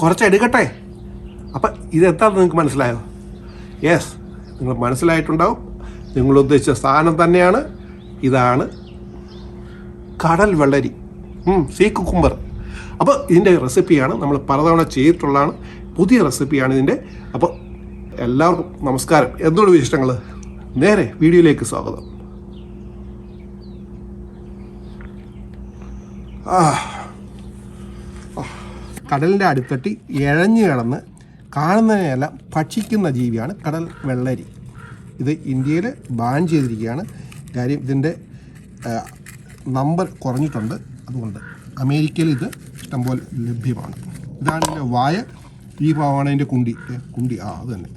കുറച്ചെടുക്കട്ടെ. അപ്പം ഇതെന്താണെന്ന് നിങ്ങൾക്ക് മനസ്സിലായോ? യെസ്, നിങ്ങൾ മനസ്സിലായിട്ടുണ്ടാവും. നിങ്ങൾ ഉദ്ദേശിച്ച സാധനം തന്നെയാണ്. ഇതാണ് കടൽ വെള്ളരി, സീ കുക്കുംബർ. അപ്പോൾ ഇതിൻ്റെ റെസിപ്പിയാണ് നമ്മൾ പലതവണ ചെയ്തിട്ടുള്ളതാണ്. പുതിയ റെസിപ്പിയാണ് ഇതിൻ്റെ. അപ്പോൾ എല്ലാവർക്കും നമസ്കാരം. എന്തുകൊണ്ട് വിശേഷങ്ങൾ? നേരെ വീഡിയോയിലേക്ക് സ്വാഗതം. കടലിൻ്റെ അടുത്തട്ടി ഇഴഞ്ഞു കിടന്ന് കാണുന്നതിനെല്ലാം ഭക്ഷിക്കുന്ന ജീവിയാണ് കടൽ വെള്ളരി. ഇത് ഇന്ത്യയിൽ ബാൻ ചെയ്തിരിക്കുകയാണ്. കാര്യം ഇതിൻ്റെ നമ്പർ കുറഞ്ഞിട്ടുണ്ട്. അതുകൊണ്ട് അമേരിക്കയിൽ ഇത് ഇഷ്ടംപോലെ ലഭ്യമാണ്. ഇതാണ് ഇതിൻ്റെ വായ. ഈ ഭാഗമാണ് അതിൻ്റെ കുണ്ടി. അത് തന്നെ.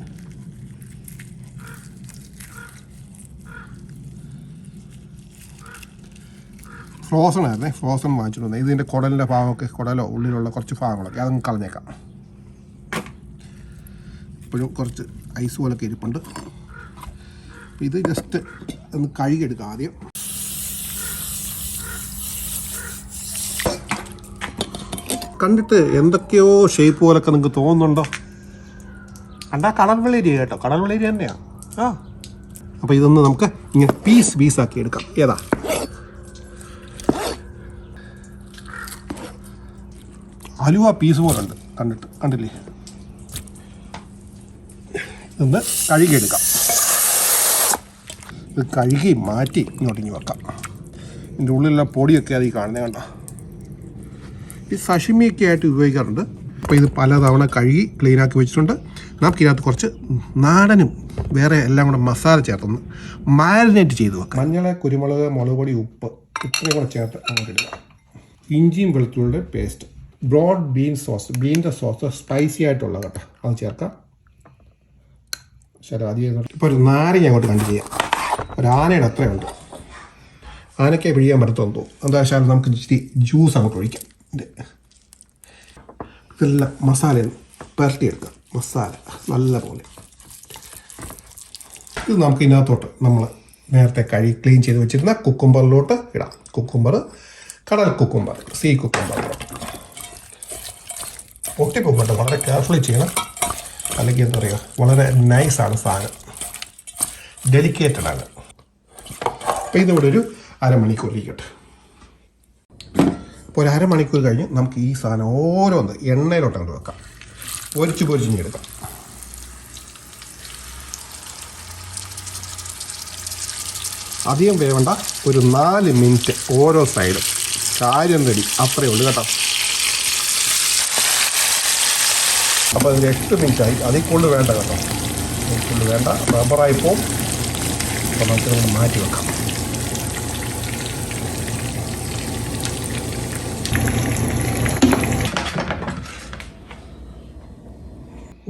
ഫ്രോസൺ ആയിരുന്നേ, ഫ്രോസൺ വാങ്ങിച്ചിട്ട് വന്നത്. ഇതിൻ്റെ കുടലിൻ്റെ ഭാഗമൊക്കെ, കുടലോ ഉള്ളിലുള്ള കുറച്ച് ഭാഗങ്ങളൊക്കെ അതങ്ങ് കളഞ്ഞേക്കാം. ഇപ്പോഴും കുറച്ച് ഐസ് പോലൊക്കെ ഇരിപ്പുണ്ട്. ഇത് ജസ്റ്റ് ഒന്ന് കഴുകിയെടുക്കാം ആദ്യം. കണ്ടിട്ട് എന്തൊക്കെയോ ഷേപ്പ് പോലൊക്കെ നിങ്ങൾക്ക് തോന്നുന്നുണ്ടോ? കണ്ടാ കടൽ വെള്ളരി കേട്ടോ, കടൽ വെള്ളരി തന്നെയാണ്. അപ്പോൾ ഇതൊന്ന് നമുക്ക് ഇങ്ങനെ പീസാക്കി എടുക്കാം. ഏതാ അലുവ പീസ് പോലെ ഉണ്ട് കണ്ടില്ലേ? ഇതൊന്ന് കഴുകിയെടുക്കാം. ഇത് കഴുകി മാറ്റി ഇങ്ങോട്ടിങ്ങി വെക്കാം. ഇതിൻ്റെ ഉള്ളിലുള്ള പൊടിയൊക്കെ അതിൽ കാണുന്നത് കണ്ട. ഈ സഷിമിയൊക്കെ ആയിട്ട് ഉപയോഗിക്കാറുണ്ട്. അപ്പോൾ ഇത് പലതവണ കഴുകി ക്ലീനാക്കി വെച്ചിട്ടുണ്ട്. നമുക്കിതിനകത്ത് കുറച്ച് നാടനും വേറെ എല്ലാം കൂടെ മസാല ചേർത്തൊന്ന് മാരിനേറ്റ് ചെയ്ത് വെക്കാം. മഞ്ഞൾ, കുരുമുളക്, മുളക് പൊടി, ഉപ്പ് ഇത്രയും കൂടെ ചേർത്ത് അങ്ങോട്ട് ഇടുക. ഇഞ്ചിയും വെളുത്തുള്ളിയുടെ പേസ്റ്റ്, ബ്രോഡ് ബീൻ്റെ സോസ് സ്പൈസി ആയിട്ടുള്ള കേട്ടോ, അത് ചേർക്കാം. ശരി, അധികം ഇപ്പോൾ ഒരു നാരങ്ങ അങ്ങോട്ട് കണ്ടു ചെയ്യാം. ഒരു ആനയുടെ അത്രയുണ്ട്. ആനയ്ക്ക് പിഴിയാൻ പറ്റത്തോന്ന് തോന്നും. എന്താ വെച്ചാൽ നമുക്ക് ഇച്ചിരി ജ്യൂസ് അങ്ങോട്ട് ഒഴിക്കാം. ഇതെല്ലാം മസാല പുരട്ടിയെടുക്കാം. മസാല നല്ല പോലെ. ഇത് നമുക്ക് ഇതിനകത്തോട്ട് നമ്മൾ നേരത്തെ ക്ലീൻ ചെയ്ത് വെച്ചിരുന്ന കുക്കുംബറിലോട്ട് ഇടാം. കുക്കുംബർ, കടൽ കുക്കുംബർ, സീ കുക്കുംബറിലോട്ട് പൊട്ടിപ്പോകട്ടെ. വളരെ കെയർഫുള്ളി ചെയ്യണം, അല്ലെങ്കിൽ എന്താ പറയുക, വളരെ നൈസാണ് സാധനം, ഡെലിക്കേറ്റഡ് ആണ്. അപ്പോൾ ഇതിവിടെ ഒരു അരമണിക്കൂർ ഇരിക്കട്ടെ. അപ്പോൾ ഒരു അരമണിക്കൂർ കഴിഞ്ഞ് നമുക്ക് ഈ സാധനം ഓരോന്ന് എണ്ണയിലോട്ട് അങ്ങോട്ട് വെക്കാം. പൊരിച്ച് എടുക്കാം. അധികം വേവണ്ട, ഒരു 4 മിനിറ്റ് ഓരോ സൈഡും. കാര്യം റെഡി, അത്രയേ ഉള്ളൂ കേട്ടോ. അപ്പോൾ അതിന് 8 മിനിറ്റായി. അതിൽ കൂടുതൽ വേണ്ട കേട്ടോ, അതിൽ കൂടുതൽ വേണ്ട, റബ്ബറായിപ്പോൾ. അപ്പോൾ നമുക്കത് മാറ്റി വെക്കാം.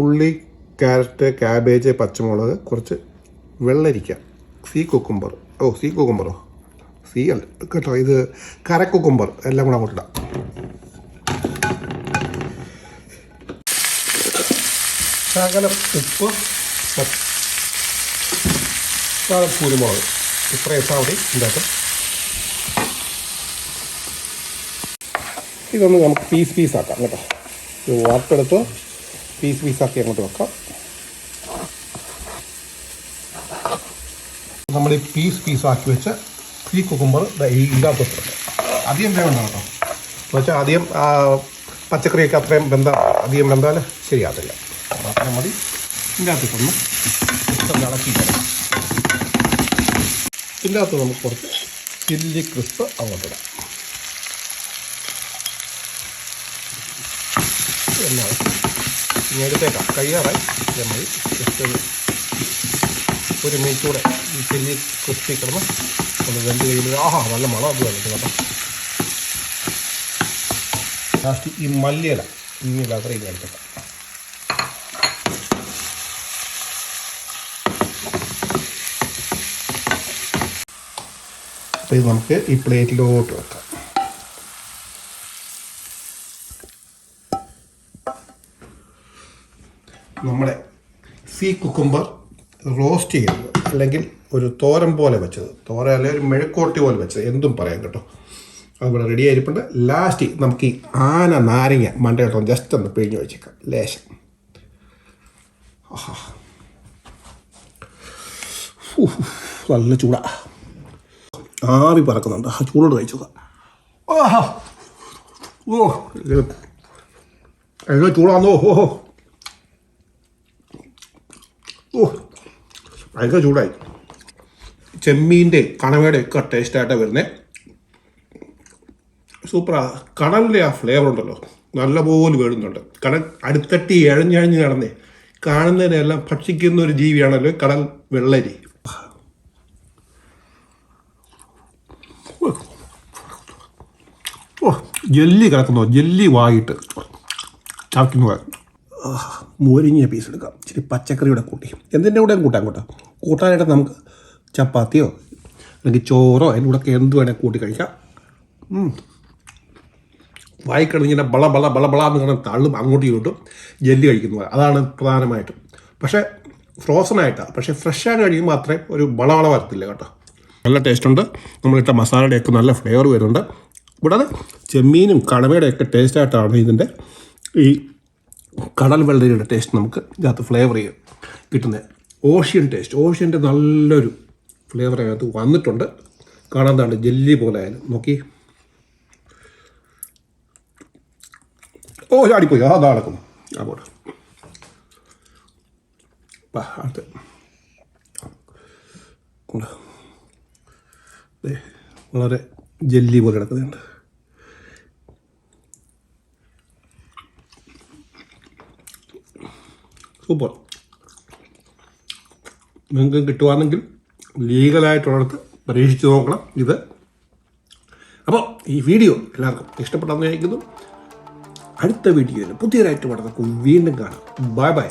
ഉള്ളി, ക്യാരറ്റ്, ക്യാബേജ്, പച്ചമുളക്, കുറച്ച് വെള്ളരിക്ക, സീ കുക്കുംബർ സീ അല്ല കേട്ടോ, ഇത് കരക്കുക്കുംബർ എല്ലാം കൂടെ അങ്ങോട്ടിടാം. ശകലം ഉപ്പ്, ശകലം കുരുമുളക്, ഇത്രയും ഇട്ടാൽ മതി. ഇതിനകത്ത് ഇതൊന്ന് നമുക്ക് പീസാക്കാം കേട്ടോ. ഇത് വറുത്തെടുത്ത് പീസാക്കി അങ്ങോട്ട് വെക്കാം. നമ്മൾ ഈ പീസാക്കി വെച്ച് ഈ കുക്കുംബർ ഇതിനകത്ത് അധികം വേണ്ട കേട്ടോ. എന്ന് വെച്ചാൽ അധികം പച്ചക്കറിയൊക്കെ അത്രയും അധികം വെന്താൽ ശരിയാകത്തില്ല. മാത്രം മതി. ഇതിൻ്റെ അകത്തൊന്ന് ഇളക്കിക്കണം. ഇതിൻ്റെ അകത്ത് നമുക്ക് കുറച്ച് ചില്ലി ക്രിസ്പ് അങ്ങോട്ടിടാം. എന്നാണ് എടുത്തേക്കാം. കഴിയാറായി മതി. ജസ്റ്റ് ഒരു മിനിറ്റ് കൂടെ ഈ ചില്ലി ക്രിസ്പി കിടന്ന് ഒന്ന് വെന്ത് കഴിയുമ്പോൾ നല്ല മണം അത് വന്നിട്ട് കേട്ടോ. ലാസ്റ്റ് ഈ മല്ലിയില ഇങ്ങനെ അത്രയും എടുത്തേക്കാം. അപ്പോൾ ഇത് നമുക്ക് ഈ പ്ലേറ്റിലോട്ട് വെക്കാം. നമ്മുടെ സീ കുക്കുംബർ റോസ്റ്റ് ചെയ്തത്, അല്ലെങ്കിൽ ഒരു തോരൻ പോലെ വെച്ചത്, തോരൻ അല്ലെങ്കിൽ ഒരു മെഴുക്കോട്ടി പോലെ വെച്ചത്, എന്തും പറയാം കേട്ടോ. അതുപോലെ റെഡി ആയിരിപ്പുണ്ട്. ലാസ്റ്റ് നമുക്ക് ഈ ആന നാരങ്ങ മണ്ടയോട്ടം ജസ്റ്റ് ഒന്ന് പിഴിഞ്ഞ് വെച്ചേക്കാം ലേശം. നല്ല ചൂടാ, ആവി പറക്കുന്നുണ്ട്. ആ ചൂടോട് കഴിച്ചു നോക്കാം. എങ്ങനെ ചൂടാന്നോ. ഭയങ്കര ചൂടായി. ചെമ്മീൻ്റെ കണവയുടെ ഒക്കെ ടേസ്റ്റായിട്ടാണ് വരുന്നത്. സൂപ്പറാ. കടലിലെ ആ ഫ്ലേവർ ഉണ്ടല്ലോ നല്ലപോലെ വേടുന്നുണ്ട്. കടൽ അടുത്തട്ടി എഴഞ്ഞഴഞ്ഞ് നടന്നേ കാണുന്നതിനെല്ലാം ഭക്ഷിക്കുന്ന ഒരു ജീവിയാണല്ലോ കടൽ വെള്ളരി. ജെല്ലി കിടക്കുന്നോ, ജെല്ലി വായിട്ട് ചാക്കുന്ന മുരിഞ്ഞ പീസ് എടുക്കാം. ഇച്ചിരി പച്ചക്കറിയുടെ കൂട്ടി എന്തിൻ്റെ കൂടെയും കൂട്ടാൻ കൂട്ടാനായിട്ട് നമുക്ക് ചപ്പാത്തിയോ അല്ലെങ്കിൽ ചോറോ അതിൻ്റെ കൂടെ എന്ത് വേണേൽ കൂട്ടി കഴിക്കാം. വായിക്കിടന്ന് ഇങ്ങനെ ബള ബള ബള ബള എന്ന് കാണാൻ തള്ളും അങ്ങോട്ടും ഇങ്ങോട്ടും ജെല്ലി കഴിക്കുന്നത്. അതാണ് പ്രധാനമായിട്ടും. പക്ഷേ ഫ്രോസണായിട്ടാണ്. പക്ഷേ ഫ്രഷായിട്ട് കഴിക്കുമ്പോൾ അത്രയും ഒരു ബളവള വരത്തില്ല കേട്ടോ. നല്ല ടേസ്റ്റുണ്ട്. നമ്മളിട്ട മസാലയുടെയൊക്കെ നല്ല ഫ്ലേവർ വരുന്നുണ്ട്. കൂടാതെ ചെമ്മീനും കണവയുടെയൊക്കെ ടേസ്റ്റായിട്ടാണ് ഇതിൻ്റെ ഈ കടൽ വെള്ളരിയുടെ ടേസ്റ്റ് നമുക്ക് ഇതിനകത്ത് ഫ്ലേവർ ചെയ്യും കിട്ടുന്നത്. ഓഷ്യൻ ടേസ്റ്റ്, ഓഷ്യൻ്റെ നല്ലൊരു ഫ്ലേവർ അതിനകത്ത് വന്നിട്ടുണ്ട്. കാണാൻ എന്താണ് ജെല്ലി പോലെ ആയാലും നോക്കി. ചാടിപ്പോയി. അതാ നടക്കുന്നു. അങ്ങോട്ട് അടുത്ത് വളരെ ജെല്ലി പോലെ കിടക്കുന്നുണ്ട്. സൂപ്പർ. നിങ്ങൾക്ക് കിട്ടുവാണെങ്കിൽ ലീഗലായിട്ടുള്ളിടത്ത് പരീക്ഷിച്ച് നോക്കണം ഇത്. അപ്പോൾ ഈ വീഡിയോ എല്ലാവർക്കും ഇഷ്ടപ്പെട്ടെന്ന് വിചാരിക്കുന്നു. അടുത്ത വീഡിയോയിൽ പുതിയൊരായിട്ട് നമുക്ക് വീണ്ടും കാണാം. Bye bye.